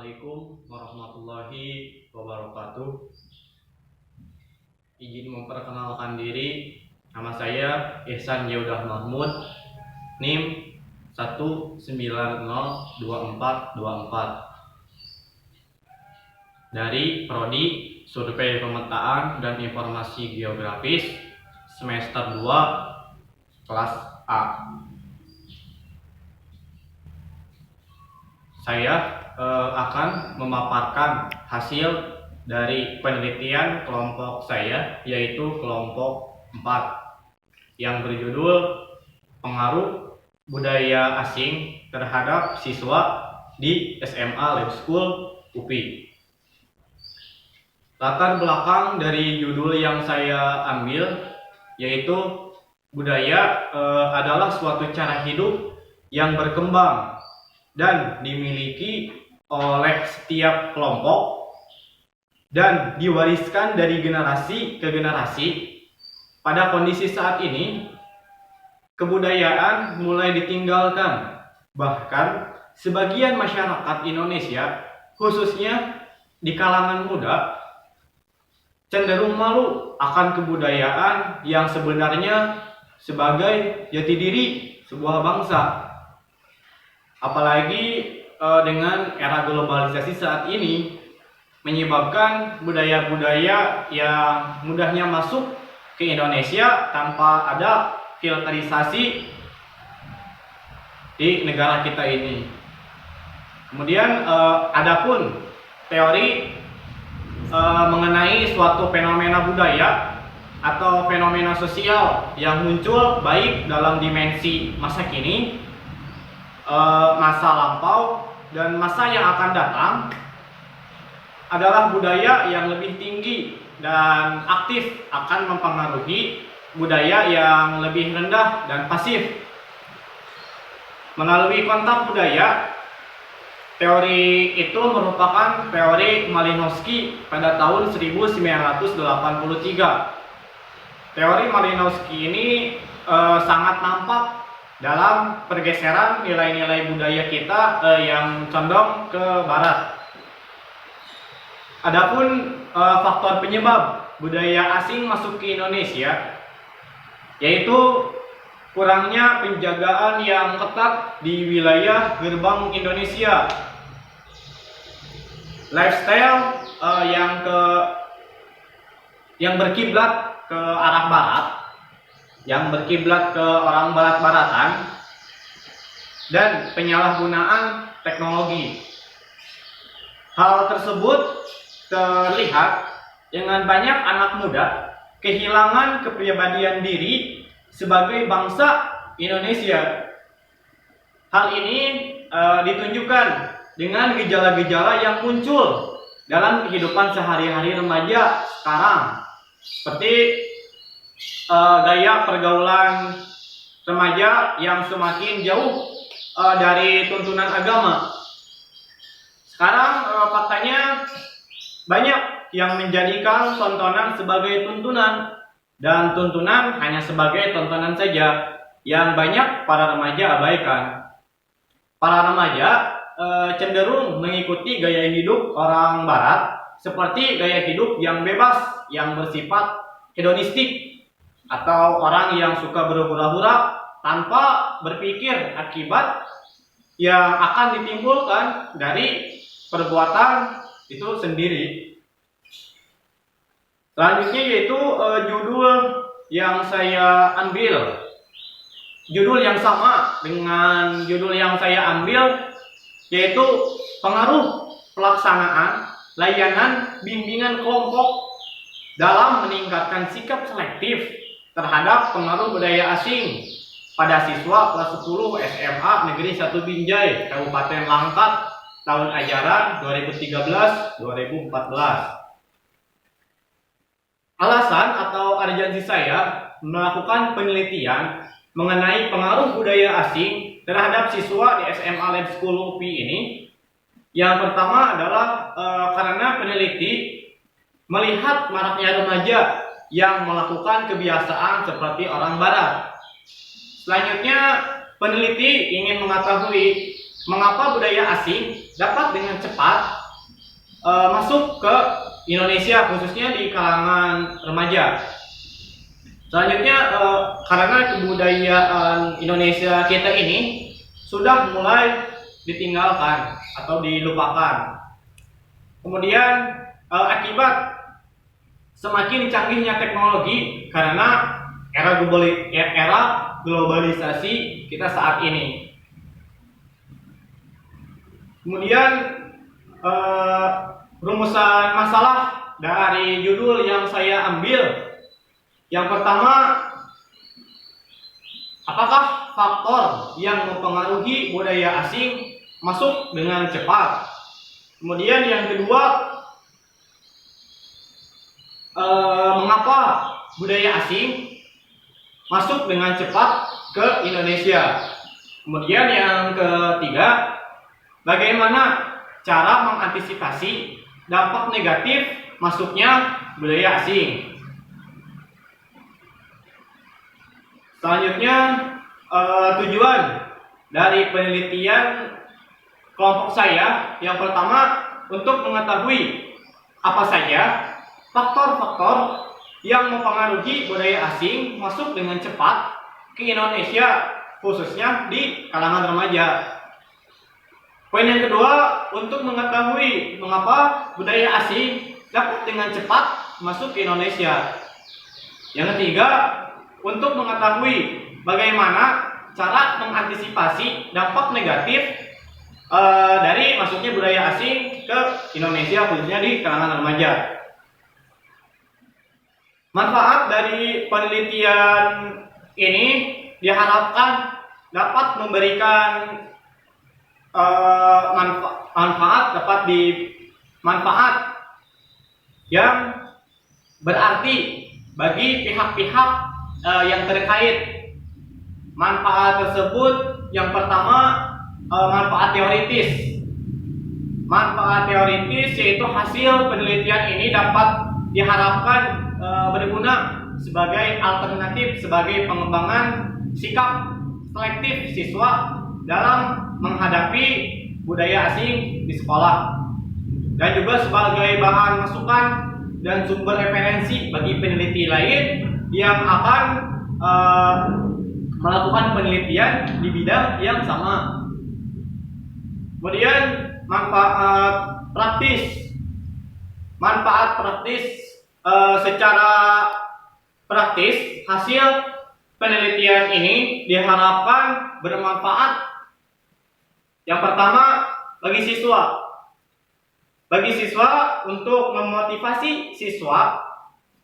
Assalamualaikum warahmatullahi wabarakatuh. Izin memperkenalkan diri. Nama saya Ihsan Yaudah Mahmud, NIM 1902424 dari Prodi Survei Pemetaan dan Informasi Geografis semester 2 kelas A. Saya akan memaparkan hasil dari penelitian kelompok saya, yaitu kelompok 4 yang berjudul Pengaruh Budaya Asing Terhadap Siswa di SMA Lab School UPI. Latar belakang dari judul yang saya ambil yaitu budaya adalah suatu cara hidup yang berkembang dan dimiliki oleh setiap kelompok dan diwariskan dari generasi ke generasi. Pada kondisi saat ini, kebudayaan mulai ditinggalkan. Bahkan sebagian masyarakat Indonesia, khususnya di kalangan muda, cenderung malu akan kebudayaan yang sebenarnya sebagai jati diri sebuah bangsa. Apalagi dengan era globalisasi saat ini menyebabkan budaya-budaya yang mudahnya masuk ke Indonesia tanpa ada filterisasi di negara kita ini. Kemudian adapun teori mengenai suatu fenomena budaya atau fenomena sosial yang muncul baik dalam dimensi masa kini, masa lampau, dan masa yang akan datang adalah budaya yang lebih tinggi dan aktif akan mempengaruhi budaya yang lebih rendah dan pasif. Melalui kontak budaya, teori itu merupakan teori Malinowski pada tahun 1983. Teori Malinowski ini sangat nampak dalam pergeseran nilai-nilai budaya kita yang condong ke barat. Adapun faktor penyebab budaya asing masuk ke Indonesia yaitu kurangnya penjagaan yang ketat di wilayah gerbang Indonesia, lifestyle yang berkiblat ke arah barat, yang berkiblat ke orang barat-baratan, dan penyalahgunaan teknologi. Hal tersebut terlihat dengan banyak anak muda kehilangan kepribadian diri sebagai bangsa Indonesia. Hal ini ditunjukkan dengan gejala-gejala yang muncul dalam kehidupan sehari-hari remaja sekarang, seperti gaya pergaulan remaja yang semakin jauh dari tuntunan agama. Sekarang faktanya banyak yang menjadikan tontonan sebagai tuntunan, dan tuntunan hanya sebagai tontonan saja yang banyak para remaja abaikan. Para remaja cenderung mengikuti gaya hidup orang barat, seperti gaya hidup yang bebas, yang bersifat hedonistik, atau orang yang suka berhura-hura tanpa berpikir akibat yang akan ditimbulkan dari perbuatan itu sendiri. Selanjutnya yaitu judul yang saya ambil, judul yang sama dengan judul yang saya ambil, yaitu pengaruh pelaksanaan layanan bimbingan kelompok dalam meningkatkan sikap selektif terhadap pengaruh budaya asing pada siswa kelas 10 SMA Negeri 1 Binjai, Kabupaten Langkat, tahun ajaran 2013-2014. Alasan atau urgensi saya melakukan penelitian mengenai pengaruh budaya asing terhadap siswa di SMA Lab School UPI ini, yang pertama adalah karena peneliti melihat maraknya remaja yang melakukan kebiasaan seperti orang barat. Selanjutnya, peneliti ingin mengetahui mengapa budaya asing dapat dengan cepat masuk ke Indonesia, khususnya di kalangan remaja. Selanjutnya, karena kebudayaan Indonesia kita ini sudah mulai ditinggalkan atau dilupakan. Kemudian akibat semakin canggihnya teknologi karena era globalisasi kita saat ini. Kemudian rumusan masalah dari judul yang saya ambil, yang pertama, apakah faktor yang mempengaruhi budaya asing masuk dengan cepat? Kemudian yang kedua, mengapa budaya asing masuk dengan cepat ke Indonesia? Kemudian yang ketiga, bagaimana cara mengantisipasi dampak negatif masuknya budaya asing? Selanjutnya, tujuan dari penelitian kelompok saya yang pertama untuk mengetahui apa saja faktor-faktor yang mempengaruhi budaya asing masuk dengan cepat ke Indonesia, khususnya di kalangan remaja. Poin yang kedua, untuk mengetahui mengapa budaya asing dapat dengan cepat masuk ke Indonesia. Yang ketiga, untuk mengetahui bagaimana cara mengantisipasi dampak negatif dari masuknya budaya asing ke Indonesia, khususnya di kalangan remaja. Manfaat dari penelitian ini diharapkan dapat memberikan manfaat yang berarti bagi pihak-pihak yang terkait. Manfaat tersebut yang pertama, manfaat teoritis. Manfaat teoritis yaitu hasil penelitian ini dapat diharapkan berguna sebagai alternatif, sebagai pengembangan sikap selektif siswa dalam menghadapi budaya asing di sekolah, dan juga sebagai bahan masukan dan sumber referensi bagi peneliti lain yang akan melakukan penelitian di bidang yang sama. Kemudian manfaat praktis. Manfaat praktis, secara praktis hasil penelitian ini diharapkan bermanfaat. Yang pertama, bagi siswa. Bagi siswa untuk memotivasi siswa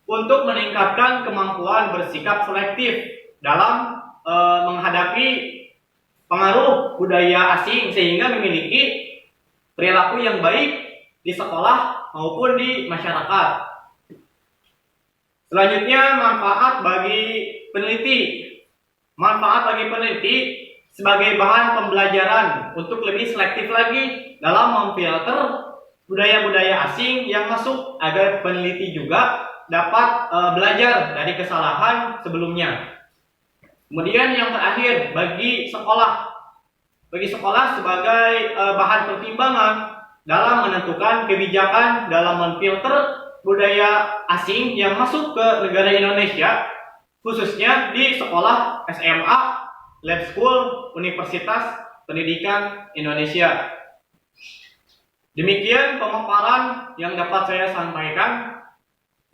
untuk meningkatkan kemampuan bersikap selektif dalam menghadapi pengaruh budaya asing sehingga memiliki perilaku yang baik di sekolah maupun di masyarakat. Selanjutnya, manfaat bagi peneliti. Manfaat bagi peneliti sebagai bahan pembelajaran untuk lebih selektif lagi dalam memfilter budaya-budaya asing yang masuk, agar peneliti juga dapat belajar dari kesalahan sebelumnya. Kemudian yang terakhir, bagi sekolah. Bagi sekolah sebagai bahan pertimbangan dalam menentukan kebijakan dalam memfilter budaya asing yang masuk ke negara Indonesia, khususnya di sekolah SMA, lab school, Universitas Pendidikan Indonesia. Demikian pemaparan yang dapat saya sampaikan.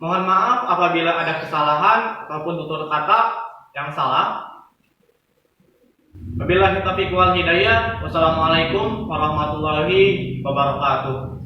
Mohon maaf apabila ada kesalahan ataupun tutur kata yang salah. Wabillahi taufiq wal hidayah. Wassalamualaikum warahmatullahi wabarakatuh.